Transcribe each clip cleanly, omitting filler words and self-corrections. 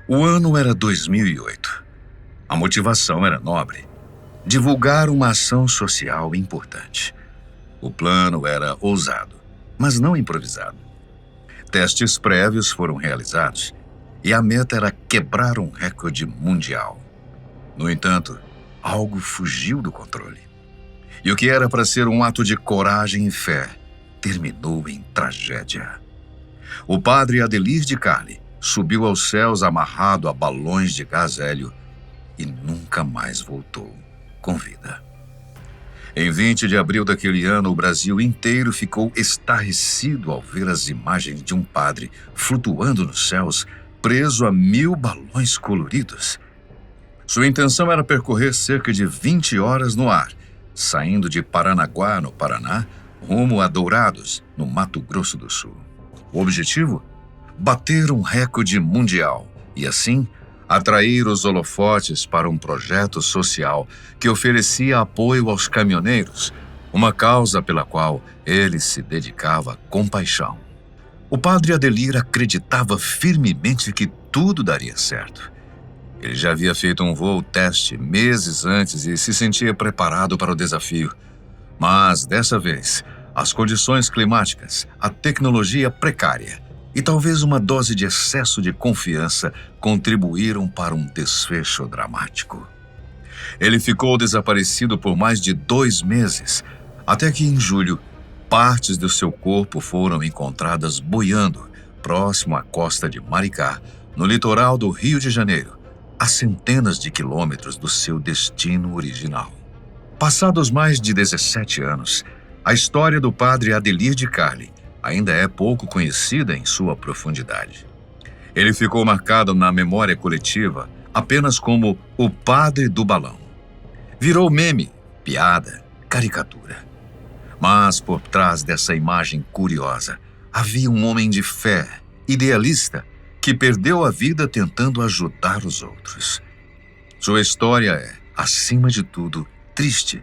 O ano era 2008. A motivação era nobre: divulgar uma ação social importante. O plano era ousado, mas não improvisado. Testes prévios foram realizados e a meta era quebrar um recorde mundial. No entanto, algo fugiu do controle. E o que era para ser um ato de coragem e fé terminou em tragédia. O padre Adelir de Carli subiu aos céus amarrado a balões de gás hélio e nunca mais voltou com vida. Em 20 de abril daquele ano, o Brasil inteiro ficou estarrecido ao ver as imagens de um padre flutuando nos céus, preso a 1000 balões coloridos. Sua intenção era percorrer cerca de 20 horas no ar, saindo de Paranaguá, no Paraná, rumo a Dourados, no Mato Grosso do Sul. O objetivo? Bater um recorde mundial e, assim, atrair os holofotes para um projeto social que oferecia apoio aos caminhoneiros, uma causa pela qual ele se dedicava com paixão. O padre Adelir acreditava firmemente que tudo daria certo. Ele já havia feito um voo teste meses antes e se sentia preparado para o desafio. Mas, dessa vez, as condições climáticas, a tecnologia precária e talvez uma dose de excesso de confiança contribuíram para um desfecho dramático. Ele ficou desaparecido por mais de 2 meses, até que em julho, partes do seu corpo foram encontradas boiando próximo à costa de Maricá, no litoral do Rio de Janeiro, a centenas de quilômetros do seu destino original. Passados mais de 17 anos, a história do padre Adelir de Carli ainda é pouco conhecida em sua profundidade. Ele ficou marcado na memória coletiva apenas como o padre do balão. Virou meme, piada, caricatura. Mas por trás dessa imagem curiosa, havia um homem de fé, idealista, que perdeu a vida tentando ajudar os outros. Sua história é, acima de tudo, triste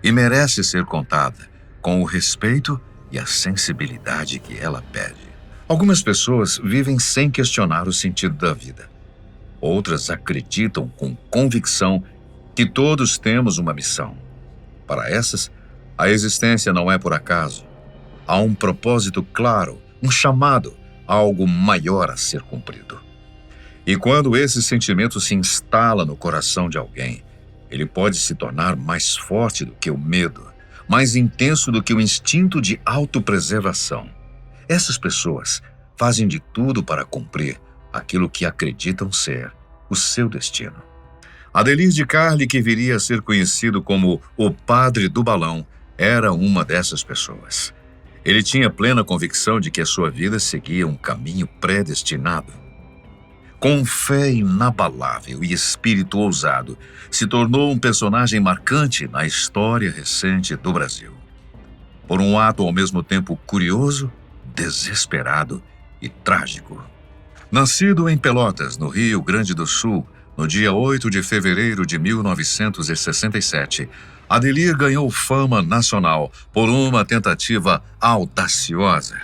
e merece ser contada com o respeito e a sensibilidade que ela pede. Algumas pessoas vivem sem questionar o sentido da vida. Outras acreditam com convicção que todos temos uma missão. Para essas, a existência não é por acaso. Há um propósito claro, um chamado, algo maior a ser cumprido. E quando esse sentimento se instala no coração de alguém, ele pode se tornar mais forte do que o medo, mais intenso do que o instinto de autopreservação. Essas pessoas fazem de tudo para cumprir aquilo que acreditam ser o seu destino. Adelir de Carli, que viria a ser conhecido como o Padre do Balão, era uma dessas pessoas. Ele tinha plena convicção de que a sua vida seguia um caminho predestinado. Com fé inabalável e espírito ousado, se tornou um personagem marcante na história recente do Brasil. Por um ato ao mesmo tempo curioso, desesperado e trágico. Nascido em Pelotas, no Rio Grande do Sul, no dia 8 de fevereiro de 1967, Adelir ganhou fama nacional por uma tentativa audaciosa.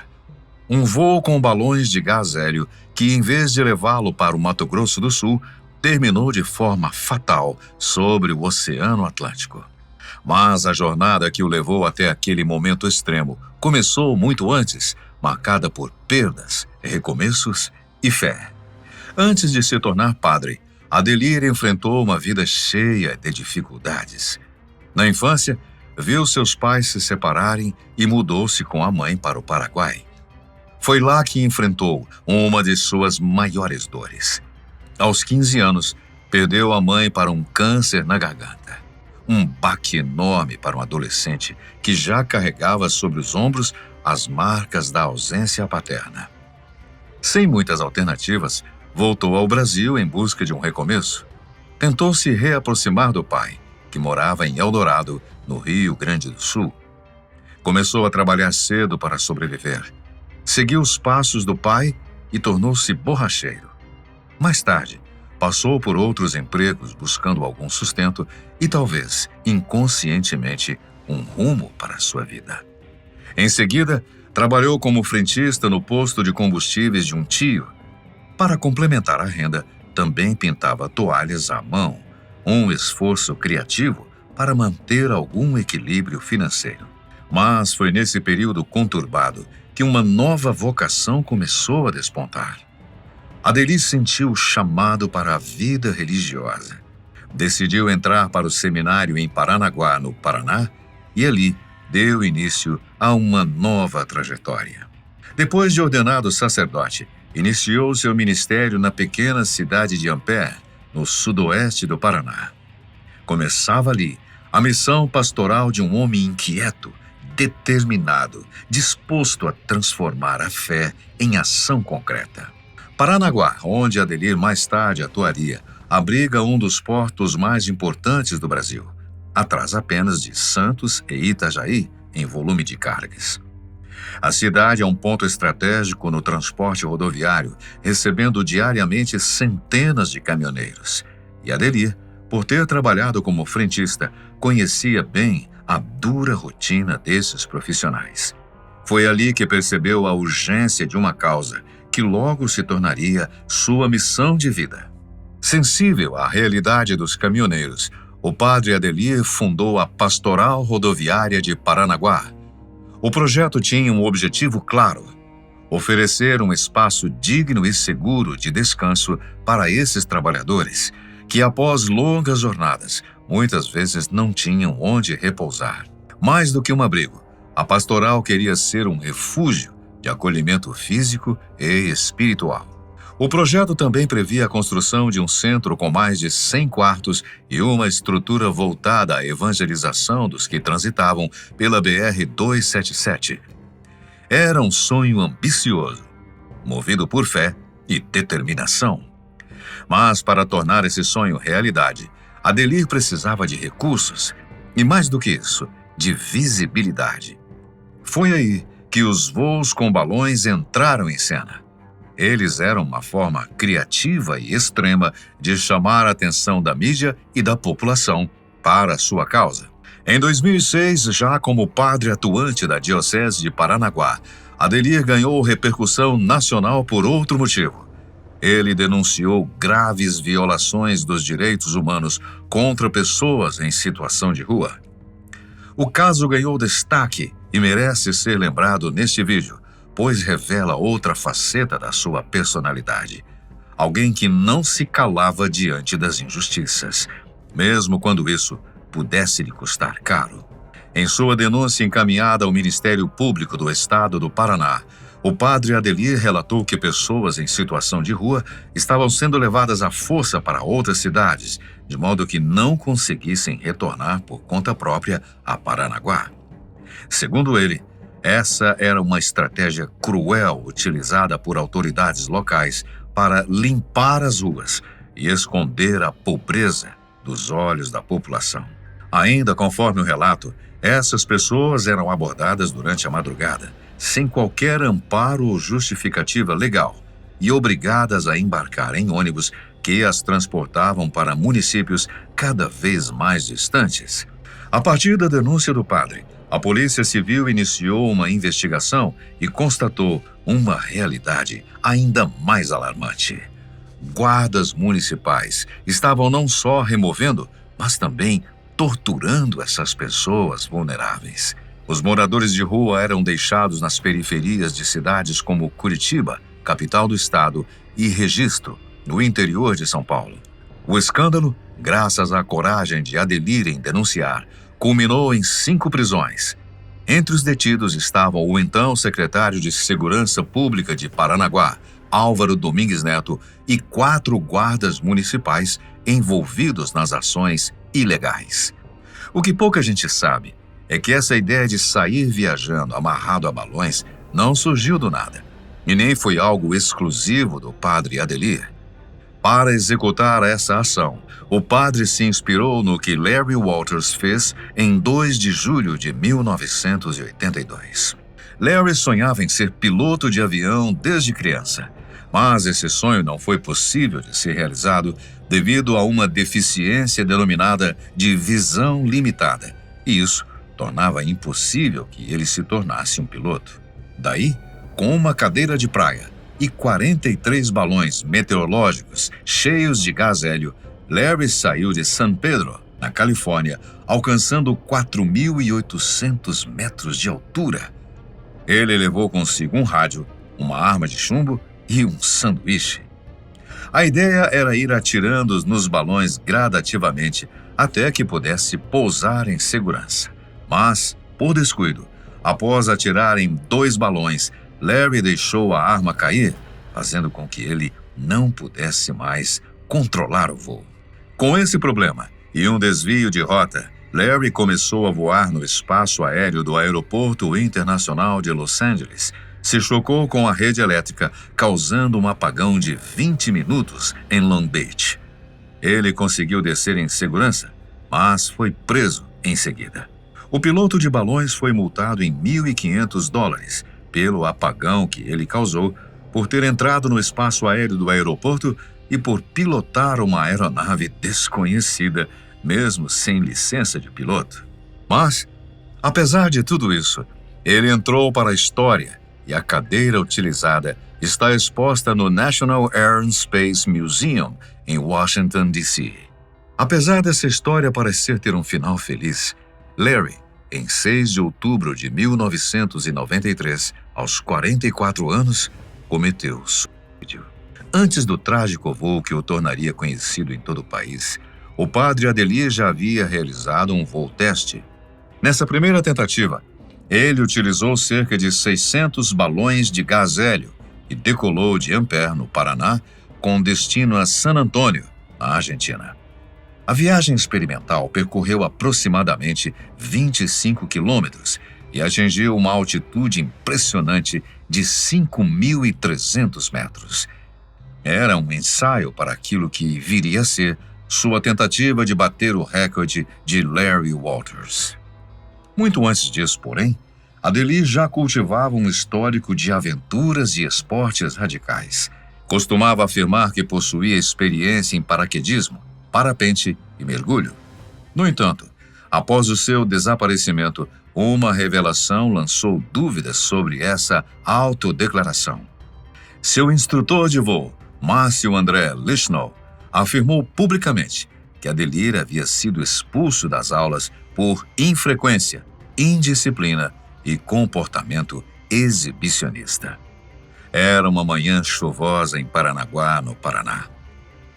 Um voo com balões de gás hélio que, em vez de levá-lo para o Mato Grosso do Sul, terminou de forma fatal sobre o Oceano Atlântico. Mas a jornada que o levou até aquele momento extremo começou muito antes, marcada por perdas, recomeços e fé. Antes de se tornar padre, Adelir enfrentou uma vida cheia de dificuldades. Na infância, viu seus pais se separarem e mudou-se com a mãe para o Paraguai. Foi lá que enfrentou uma de suas maiores dores. Aos 15 anos, perdeu a mãe para um câncer na garganta. Um baque enorme para um adolescente que já carregava sobre os ombros as marcas da ausência paterna. Sem muitas alternativas, voltou ao Brasil em busca de um recomeço. Tentou se reaproximar do pai, que morava em Eldorado, no Rio Grande do Sul. Começou a trabalhar cedo para sobreviver. Seguiu os passos do pai e tornou-se borracheiro. Mais tarde, passou por outros empregos buscando algum sustento e talvez, inconscientemente, um rumo para a sua vida. Em seguida, trabalhou como frentista no posto de combustíveis de um tio. Para complementar a renda, também pintava toalhas à mão, um esforço criativo para manter algum equilíbrio financeiro. Mas foi nesse período conturbado que uma nova vocação começou a despontar. Adelir sentiu o chamado para a vida religiosa. Decidiu entrar para o seminário em Paranaguá, no Paraná, e ali deu início a uma nova trajetória. Depois de ordenado sacerdote, iniciou seu ministério na pequena cidade de Ampere, no sudoeste do Paraná. Começava ali a missão pastoral de um homem inquieto, determinado, disposto a transformar a fé em ação concreta. Paranaguá, onde Adelir mais tarde atuaria, abriga um dos portos mais importantes do Brasil, atrás apenas de Santos e Itajaí em volume de cargas. A cidade é um ponto estratégico no transporte rodoviário, recebendo diariamente centenas de caminhoneiros. E Adelir, por ter trabalhado como frentista, conhecia bem a dura rotina desses profissionais. Foi ali que percebeu a urgência de uma causa que logo se tornaria sua missão de vida. Sensível à realidade dos caminhoneiros, o padre Adelir fundou a Pastoral Rodoviária de Paranaguá. O projeto tinha um objetivo claro: oferecer um espaço digno e seguro de descanso para esses trabalhadores que, após longas jornadas, muitas vezes não tinham onde repousar. Mais do que um abrigo, a pastoral queria ser um refúgio de acolhimento físico e espiritual. O projeto também previa a construção de um centro com mais de 100 quartos e uma estrutura voltada à evangelização dos que transitavam pela BR-277. Era um sonho ambicioso, movido por fé e determinação. Mas para tornar esse sonho realidade, Adelir precisava de recursos e, mais do que isso, de visibilidade. Foi aí que os voos com balões entraram em cena. Eles eram uma forma criativa e extrema de chamar a atenção da mídia e da população para a sua causa. Em 2006, já como padre atuante da Diocese de Paranaguá, Adelir ganhou repercussão nacional por outro motivo. Ele denunciou graves violações dos direitos humanos contra pessoas em situação de rua. O caso ganhou destaque e merece ser lembrado neste vídeo, pois revela outra faceta da sua personalidade. Alguém que não se calava diante das injustiças, mesmo quando isso pudesse lhe custar caro. Em sua denúncia encaminhada ao Ministério Público do Estado do Paraná, o padre Adelir relatou que pessoas em situação de rua estavam sendo levadas à força para outras cidades, de modo que não conseguissem retornar por conta própria a Paranaguá. Segundo ele, essa era uma estratégia cruel utilizada por autoridades locais para limpar as ruas e esconder a pobreza dos olhos da população. Ainda conforme o relato, essas pessoas eram abordadas durante a madrugada, sem qualquer amparo ou justificativa legal, e obrigadas a embarcar em ônibus que as transportavam para municípios cada vez mais distantes. A partir da denúncia do padre, a Polícia Civil iniciou uma investigação e constatou uma realidade ainda mais alarmante. Guardas municipais estavam não só removendo, mas também torturando essas pessoas vulneráveis. Os moradores de rua eram deixados nas periferias de cidades como Curitiba, capital do estado, e Registro, no interior de São Paulo. O escândalo, graças à coragem de Adelir em denunciar, culminou em 5 prisões. Entre os detidos estavam o então secretário de Segurança Pública de Paranaguá, Álvaro Domingues Neto, e 4 guardas municipais envolvidos nas ações ilegais. O que pouca gente sabe é que essa ideia de sair viajando amarrado a balões não surgiu do nada, e nem foi algo exclusivo do padre Adelir. Para executar essa ação, o padre se inspirou no que Larry Walters fez em 2 de julho de 1982. Larry sonhava em ser piloto de avião desde criança, mas esse sonho não foi possível de ser realizado devido a uma deficiência denominada de visão limitada, e isso tornava impossível que ele se tornasse um piloto. Daí, com uma cadeira de praia, e 43 balões meteorológicos cheios de gás hélio, Larry saiu de San Pedro, na Califórnia, alcançando 4.800 metros de altura. Ele levou consigo um rádio, uma arma de chumbo e um sanduíche. A ideia era ir atirando nos balões gradativamente até que pudesse pousar em segurança. Mas, por descuido, após atirar em 2 balões, Larry deixou a arma cair, fazendo com que ele não pudesse mais controlar o voo. Com esse problema e um desvio de rota, Larry começou a voar no espaço aéreo do Aeroporto Internacional de Los Angeles. Se chocou com a rede elétrica, causando um apagão de 20 minutos em Long Beach. Ele conseguiu descer em segurança, mas foi preso em seguida. O piloto de balões foi multado em $1.500 pelo apagão que ele causou por ter entrado no espaço aéreo do aeroporto e por pilotar uma aeronave desconhecida, mesmo sem licença de piloto. Mas, apesar de tudo isso, ele entrou para a história e a cadeira utilizada está exposta no National Air and Space Museum, em Washington, D.C. Apesar dessa história parecer ter um final feliz, Larry, em 6 de outubro de 1993, aos 44 anos, cometeu suicídio. Antes do trágico voo que o tornaria conhecido em todo o país, o padre Adelir já havia realizado um voo teste. Nessa primeira tentativa, ele utilizou cerca de 600 balões de gás hélio e decolou de Ampere, no Paraná, com destino a San Antônio, na Argentina. A viagem experimental percorreu aproximadamente 25 quilômetros e atingiu uma altitude impressionante de 5.300 metros. Era um ensaio para aquilo que viria a ser sua tentativa de bater o recorde de Larry Walters. Muito antes disso, porém, Adelir já cultivava um histórico de aventuras e esportes radicais. Costumava afirmar que possuía experiência em paraquedismo, parapente e mergulho. No entanto, após o seu desaparecimento, uma revelação lançou dúvidas sobre essa autodeclaração. Seu instrutor de voo, Márcio André Lichnow, afirmou publicamente que Adelir havia sido expulso das aulas por infrequência, indisciplina e comportamento exibicionista. Era uma manhã chuvosa em Paranaguá, no Paraná.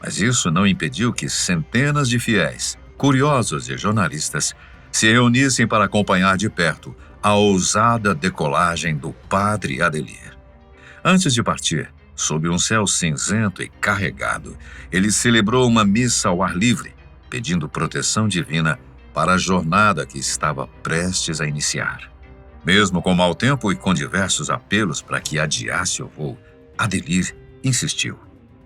Mas isso não impediu que centenas de fiéis, curiosos e jornalistas se reunissem para acompanhar de perto a ousada decolagem do padre Adelir. Antes de partir, sob um céu cinzento e carregado, ele celebrou uma missa ao ar livre, pedindo proteção divina para a jornada que estava prestes a iniciar. Mesmo com mau tempo e com diversos apelos para que adiasse o voo, Adelir insistiu.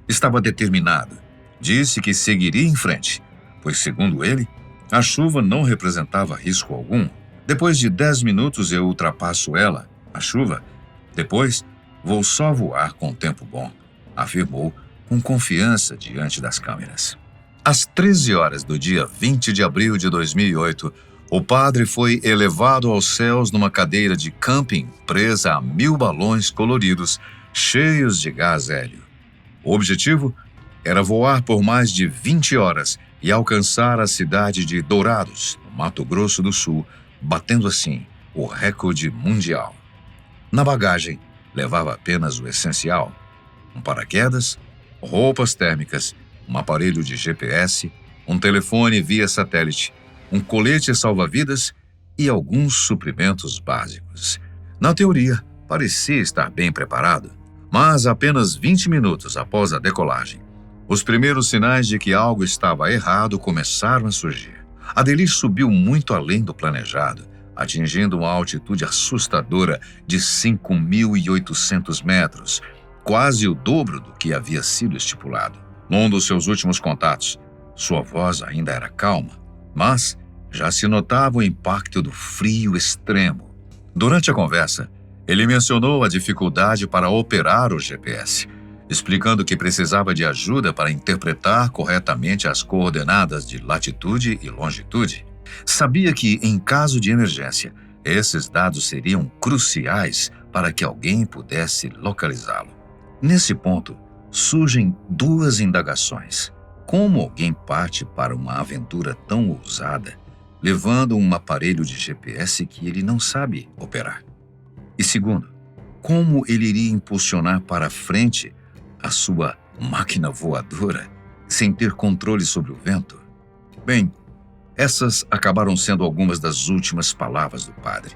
Estava determinado. Disse que seguiria em frente, pois, segundo ele, a chuva não representava risco algum. Depois de 10 minutos eu ultrapasso ela, a chuva. Depois, vou só voar com tempo bom, afirmou com confiança diante das câmeras. Às 13 horas do dia 20 de abril de 2008, o padre foi elevado aos céus numa cadeira de camping presa a 1.000 balões coloridos cheios de gás hélio. O objetivo era voar por mais de 20 horas e alcançar a cidade de Dourados, no Mato Grosso do Sul, batendo assim o recorde mundial. Na bagagem, levava apenas o essencial: um paraquedas, roupas térmicas, um aparelho de GPS, um telefone via satélite, um colete salva-vidas e alguns suprimentos básicos. Na teoria, parecia estar bem preparado, mas apenas 20 minutos após a decolagem, os primeiros sinais de que algo estava errado começaram a surgir. Adelir subiu muito além do planejado, atingindo uma altitude assustadora de 5.800 metros, quase o dobro do que havia sido estipulado. Num dos seus últimos contatos, sua voz ainda era calma, mas já se notava o impacto do frio extremo. Durante a conversa, ele mencionou a dificuldade para operar o GPS, explicando que precisava de ajuda para interpretar corretamente as coordenadas de latitude e longitude. Sabia que, em caso de emergência, esses dados seriam cruciais para que alguém pudesse localizá-lo. Nesse ponto, surgem duas indagações. Como alguém parte para uma aventura tão ousada, levando um aparelho de GPS que ele não sabe operar? E segundo, como ele iria impulsionar para frente a sua máquina voadora sem ter controle sobre o vento? Bem, essas acabaram sendo algumas das últimas palavras do padre.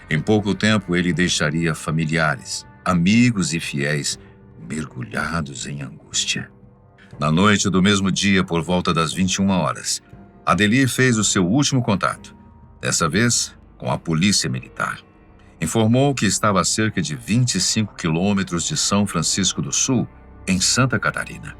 Em pouco tempo, ele deixaria familiares, amigos e fiéis mergulhados em angústia. Na noite do mesmo dia, por volta das 21 horas, Adelir fez o seu último contato, dessa vez com a polícia militar. Informou que estava a cerca de 25 quilômetros de São Francisco do Sul, em Santa Catarina.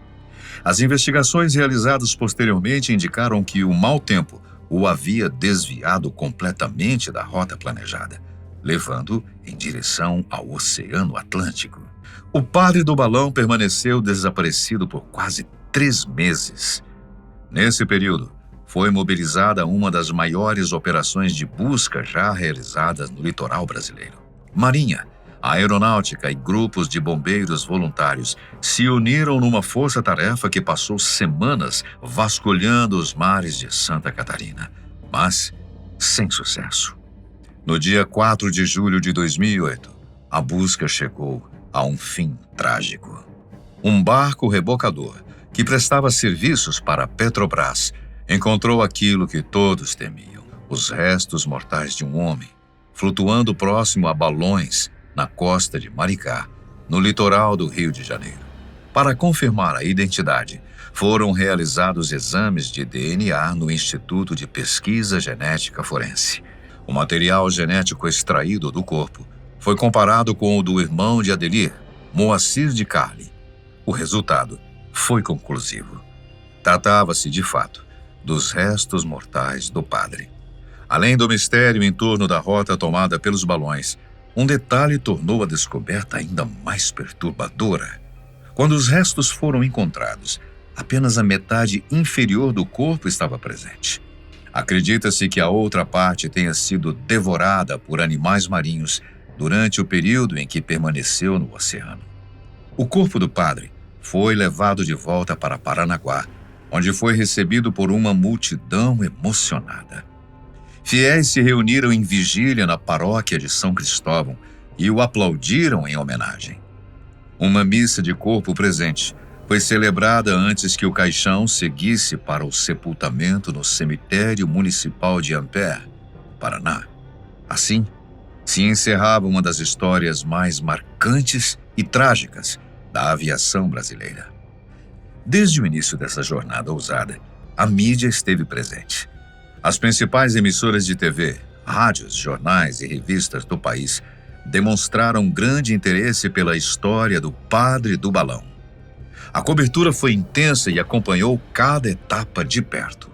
As investigações realizadas posteriormente indicaram que o mau tempo o havia desviado completamente da rota planejada, levando em direção ao Oceano Atlântico. O padre do balão permaneceu desaparecido por quase 3 meses. Nesse período, foi mobilizada uma das maiores operações de busca já realizadas no litoral brasileiro. Marinha, a aeronáutica e grupos de bombeiros voluntários se uniram numa força-tarefa que passou semanas vasculhando os mares de Santa Catarina, mas sem sucesso. No dia 4 de julho de 2008, a busca chegou a um fim trágico. Um barco rebocador, que prestava serviços para a Petrobras, encontrou aquilo que todos temiam: os restos mortais de um homem, flutuando próximo a balões na costa de Maricá, no litoral do Rio de Janeiro. Para confirmar a identidade, foram realizados exames de DNA no Instituto de Pesquisa Genética Forense. O material genético extraído do corpo foi comparado com o do irmão de Adelir, Moacir de Carli. O resultado foi conclusivo. Tratava-se, de fato, dos restos mortais do padre. Além do mistério em torno da rota tomada pelos balões, um detalhe tornou a descoberta ainda mais perturbadora. Quando os restos foram encontrados, apenas a metade inferior do corpo estava presente. Acredita-se que a outra parte tenha sido devorada por animais marinhos durante o período em que permaneceu no oceano. O corpo do padre foi levado de volta para Paranaguá, onde foi recebido por uma multidão emocionada. Fiéis se reuniram em vigília na paróquia de São Cristóvão e o aplaudiram em homenagem. Uma missa de corpo presente foi celebrada antes que o caixão seguisse para o sepultamento no cemitério municipal de Ampere, Paraná. Assim, se encerrava uma das histórias mais marcantes e trágicas da aviação brasileira. Desde o início dessa jornada ousada, a mídia esteve presente. As principais emissoras de TV, rádios, jornais e revistas do país demonstraram grande interesse pela história do padre do balão. A cobertura foi intensa e acompanhou cada etapa de perto.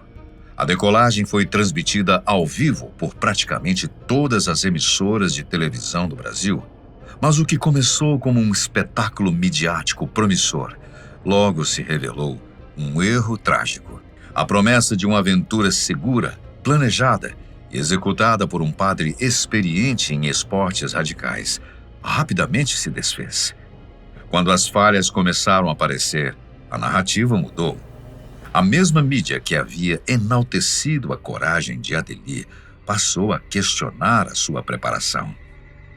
A decolagem foi transmitida ao vivo por praticamente todas as emissoras de televisão do Brasil. Mas o que começou como um espetáculo midiático promissor, logo se revelou um erro trágico. A promessa de uma aventura segura, planejada e executada por um padre experiente em esportes radicais, rapidamente se desfez. Quando as falhas começaram a aparecer, a narrativa mudou. A mesma mídia que havia enaltecido a coragem de Adelir passou a questionar a sua preparação.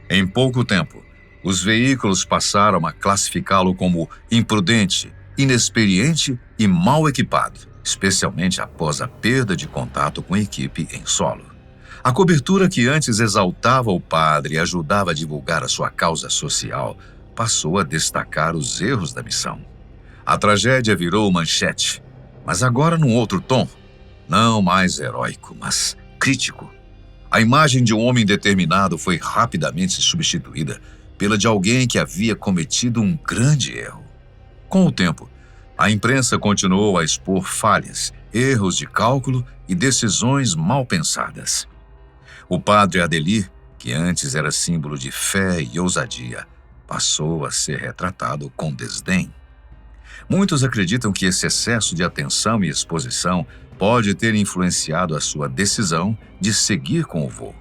Em pouco tempo, os veículos passaram a classificá-lo como imprudente, inexperiente e mal equipado, especialmente após a perda de contato com a equipe em solo. A cobertura que antes exaltava o padre e ajudava a divulgar a sua causa social passou a destacar os erros da missão. A tragédia virou manchete, mas agora num outro tom, não mais heróico, mas crítico. A imagem de um homem determinado foi rapidamente substituída pela de alguém que havia cometido um grande erro. Com o tempo, a imprensa continuou a expor falhas, erros de cálculo e decisões mal pensadas. O padre Adelir, que antes era símbolo de fé e ousadia, passou a ser retratado com desdém. Muitos acreditam que esse excesso de atenção e exposição pode ter influenciado a sua decisão de seguir com o voo,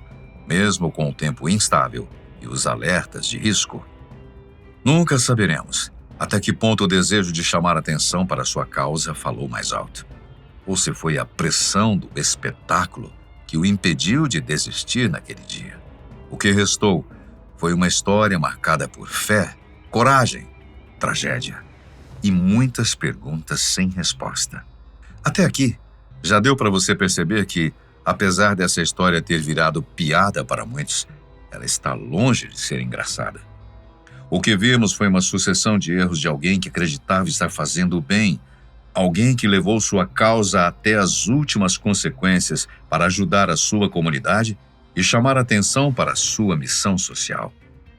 mesmo com o tempo instável e os alertas de risco. Nunca saberemos, Até que ponto o desejo de chamar atenção para sua causa falou mais alto? Ou se foi a pressão do espetáculo que o impediu de desistir naquele dia? O que restou foi uma história marcada por fé, coragem, tragédia e muitas perguntas sem resposta. Até aqui, já deu para você perceber que, apesar dessa história ter virado piada para muitos, ela está longe de ser engraçada. O que vimos foi uma sucessão de erros de alguém que acreditava estar fazendo o bem, alguém que levou sua causa até as últimas consequências para ajudar a sua comunidade e chamar atenção para a sua missão social.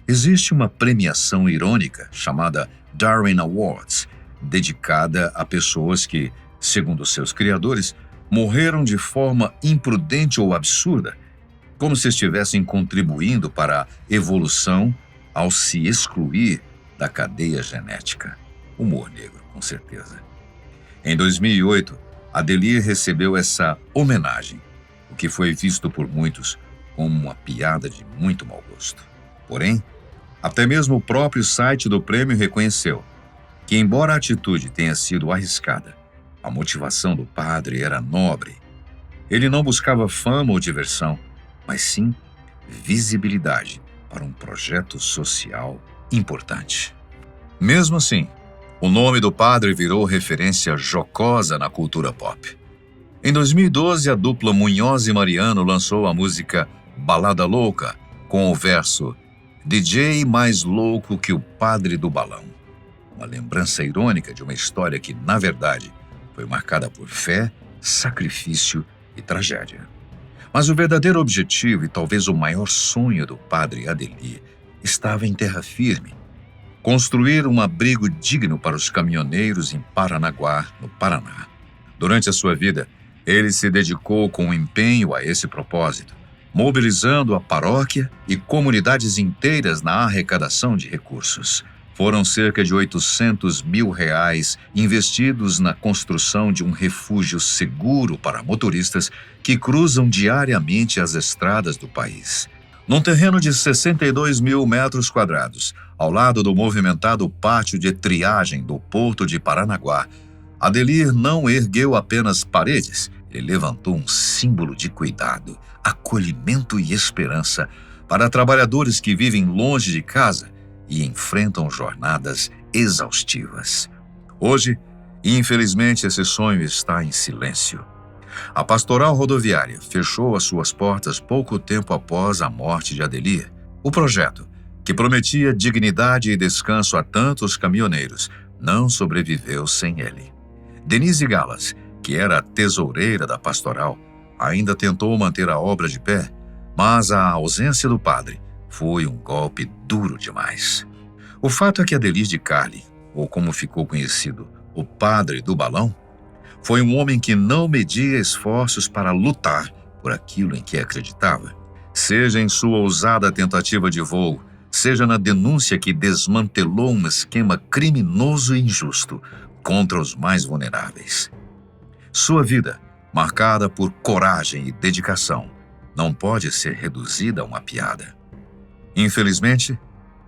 Existe uma premiação irônica chamada Darwin Awards, dedicada a pessoas que, segundo seus criadores, morreram de forma imprudente ou absurda, como se estivessem contribuindo para a evolução ao se excluir da cadeia genética. Humor negro, com certeza. Em 2008, Adelir recebeu essa homenagem, o que foi visto por muitos como uma piada de muito mau gosto. Porém, até mesmo o próprio site do prêmio reconheceu que, embora a atitude tenha sido arriscada, a motivação do padre era nobre. Ele não buscava fama ou diversão, mas sim visibilidade para um projeto social importante. Mesmo assim, o nome do padre virou referência jocosa na cultura pop. Em 2012, a dupla Munhoz e Mariano lançou a música Balada Louca, com o verso DJ mais louco que o padre do balão. Uma lembrança irônica de uma história que, na verdade, foi marcada por fé, sacrifício e tragédia. Mas o verdadeiro objetivo e talvez o maior sonho do padre Adelir estava em terra firme: construir um abrigo digno para os caminhoneiros em Paranaguá, no Paraná. Durante a sua vida, ele se dedicou com empenho a esse propósito, mobilizando a paróquia e comunidades inteiras na arrecadação de recursos. Foram cerca de R$800 mil investidos na construção de um refúgio seguro para motoristas que cruzam diariamente as estradas do país. Num terreno de 62 mil metros quadrados, ao lado do movimentado pátio de triagem do Porto de Paranaguá, Adelir não ergueu apenas paredes, ele levantou um símbolo de cuidado, acolhimento e esperança para trabalhadores que vivem longe de casa e enfrentam jornadas exaustivas. Hoje, infelizmente, esse sonho está em silêncio. A Pastoral Rodoviária fechou as suas portas pouco tempo após a morte de Adelir. O projeto, que prometia dignidade e descanso a tantos caminhoneiros, não sobreviveu sem ele. Denise Galas, que era a tesoureira da pastoral, ainda tentou manter a obra de pé, mas a ausência do padre foi um golpe duro demais. O fato é que Adelir de Carli, ou como ficou conhecido, o padre do balão, foi um homem que não media esforços para lutar por aquilo em que acreditava. Seja em sua ousada tentativa de voo, seja na denúncia que desmantelou um esquema criminoso e injusto contra os mais vulneráveis. Sua vida, marcada por coragem e dedicação, não pode ser reduzida a uma piada. Infelizmente,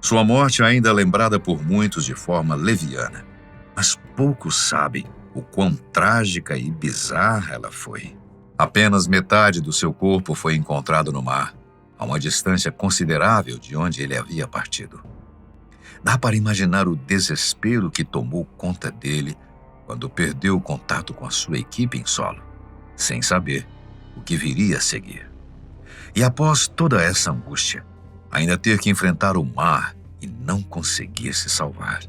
sua morte ainda é lembrada por muitos de forma leviana, mas poucos sabem o quão trágica e bizarra ela foi. Apenas metade do seu corpo foi encontrado no mar, a uma distância considerável de onde ele havia partido. Dá para imaginar o desespero que tomou conta dele quando perdeu o contato com a sua equipe em solo, sem saber o que viria a seguir. E após toda essa angústia, ainda ter que enfrentar o mar e não conseguir se salvar.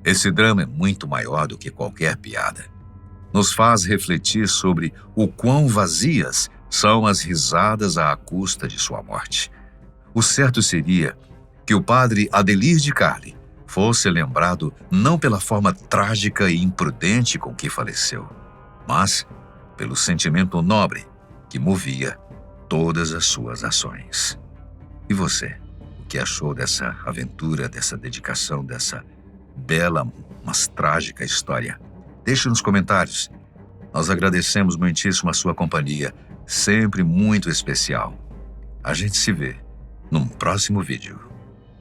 Esse drama é muito maior do que qualquer piada. Nos faz refletir sobre o quão vazias são as risadas à custa de sua morte. O certo seria que o padre Adelir de Carli fosse lembrado não pela forma trágica e imprudente com que faleceu, mas pelo sentimento nobre que movia todas as suas ações. E você, o que achou dessa aventura, dessa dedicação, dessa bela, mas trágica história? Deixe nos comentários. Nós agradecemos muitíssimo a sua companhia, sempre muito especial. A gente se vê num próximo vídeo.